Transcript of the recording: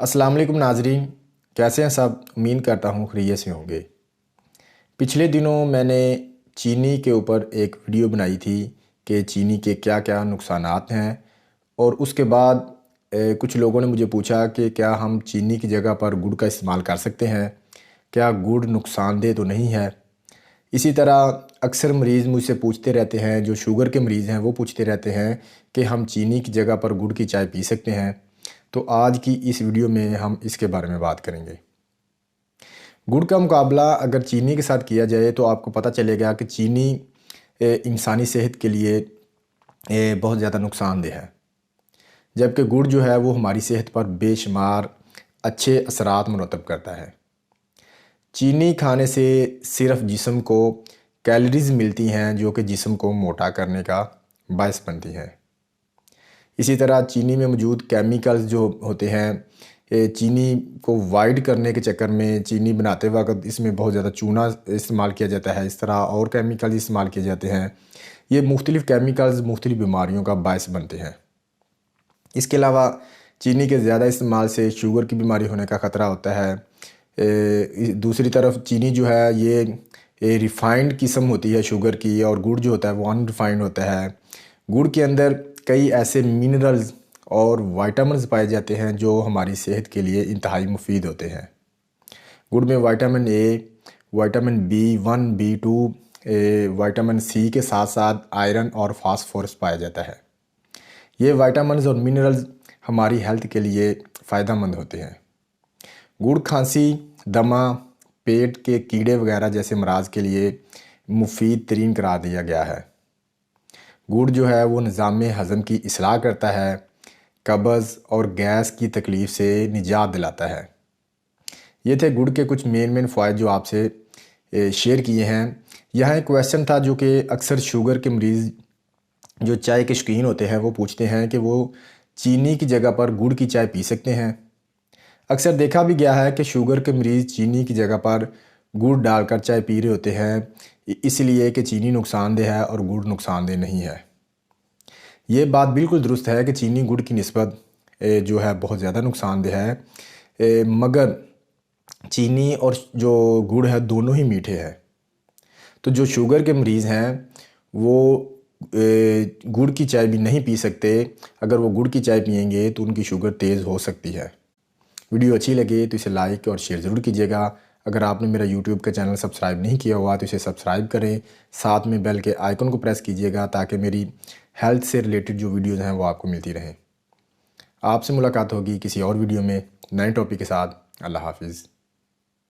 अस्सलाम वालेकुम नाजरीन, कैसे हैं सब। उम्मीद करता हूँ खैरियत से होंगे। पिछले दिनों मैंने चीनी के ऊपर एक वीडियो बनाई थी कि चीनी के क्या क्या नुकसानात हैं, और उसके बाद कुछ लोगों ने मुझे पूछा कि क्या हम चीनी की जगह पर गुड़ का इस्तेमाल कर सकते हैं, क्या गुड़ नुकसानदेह तो नहीं है। इसी तरह अक्सर मरीज़ मुझसे पूछते रहते हैं, जो शुगर के मरीज़ हैं वो पूछते रहते हैं कि हम चीनी की जगह पर गुड़ की चाय पी सकते हैं। तो आज की इस वीडियो में हम इसके बारे में बात करेंगे। गुड़ का मुकाबला अगर चीनी के साथ किया जाए तो आपको पता चलेगा कि चीनी इंसानी सेहत के लिए बहुत ज़्यादा नुकसानदेह है, जबकि गुड़ जो है वो हमारी सेहत पर बेशुमार अच्छे असरात मुरतब करता है। चीनी खाने से सिर्फ जिस्म को कैलोरीज मिलती हैं जो कि जिस्म को मोटा करने का बायस बनती हैं। इसी तरह चीनी में मौजूद केमिकल्स जो होते हैं, चीनी को वाइट करने के चक्कर में चीनी बनाते वक्त इसमें बहुत ज़्यादा चूना इस्तेमाल किया जाता है, इस तरह और केमिकल इस्तेमाल किए जाते हैं। ये मुख्तलिफ़ केमिकल्स मुख्तलिफ़ बीमारियों का बायस बनते हैं। इसके अलावा चीनी के ज़्यादा इस्तेमाल से शुगर की बीमारी होने का ख़तरा होता है। दूसरी तरफ चीनी जो है ये रिफ़ाइंड किस्म होती है शुगर की, और गुड़ जो होता है वो अनरिफाइंड होता है। गुड़ के अंदर कई ऐसे मिनरल्स और वाइटामिन्स पाए जाते हैं जो हमारी सेहत के लिए इंतहाई मुफीद होते हैं। गुड़ में vitamin A, vitamin B1, B2, vitamin C के साथ साथ आयरन और फास्फोरस पाया जाता है। ये विटामिन्स और मिनरल्स हमारी हेल्थ के लिए फ़ायदेमंद होते हैं। गुड़ खांसी, दमा, पेट के कीड़े वगैरह जैसे अमराज के लिए मुफीद तरीन करार दिया गया है। गुड़ जो है वो निज़ाम हज़म की इस्लाह करता है, कब्ज़ और गैस की तकलीफ़ से निजात दिलाता है। ये थे गुड़ के कुछ मेन फ़ायदे जो आपसे शेयर किए हैं। यहाँ एक क्वेश्चन था जो कि अक्सर शुगर के मरीज़ जो चाय के शौकीन होते हैं वो पूछते हैं कि वो चीनी की जगह पर गुड़ की चाय पी सकते हैं। अक्सर देखा भी गया है कि शुगर के मरीज़ चीनी की जगह पर गुड़ डालकर चाय पी रहे होते हैं, इसलिए कि चीनी नुकसानदेह है और गुड़ नुकसानदेह नहीं है। ये बात बिल्कुल दुरुस्त है कि चीनी गुड़ की निस्बत जो है बहुत ज़्यादा नुकसानदेह है, मगर चीनी और जो गुड़ है दोनों ही मीठे हैं। तो जो शुगर के मरीज़ हैं वो गुड़ की चाय भी नहीं पी सकते। अगर वो गुड़ की चाय पियेंगे तो उनकी शुगर तेज़ हो सकती है। वीडियो अच्छी लगे तो इसे लाइक और शेयर ज़रूर कीजिएगा। अगर आपने मेरा यूट्यूब का चैनल सब्सक्राइब नहीं किया हुआ तो इसे सब्सक्राइब करें, साथ में बेल के आइकन को प्रेस कीजिएगा ताकि मेरी हेल्थ से रिलेटेड जो वीडियोज़ हैं वो आपको मिलती रहें। आपसे मुलाकात होगी किसी और वीडियो में नए टॉपिक के साथ। अल्लाह हाफिज़।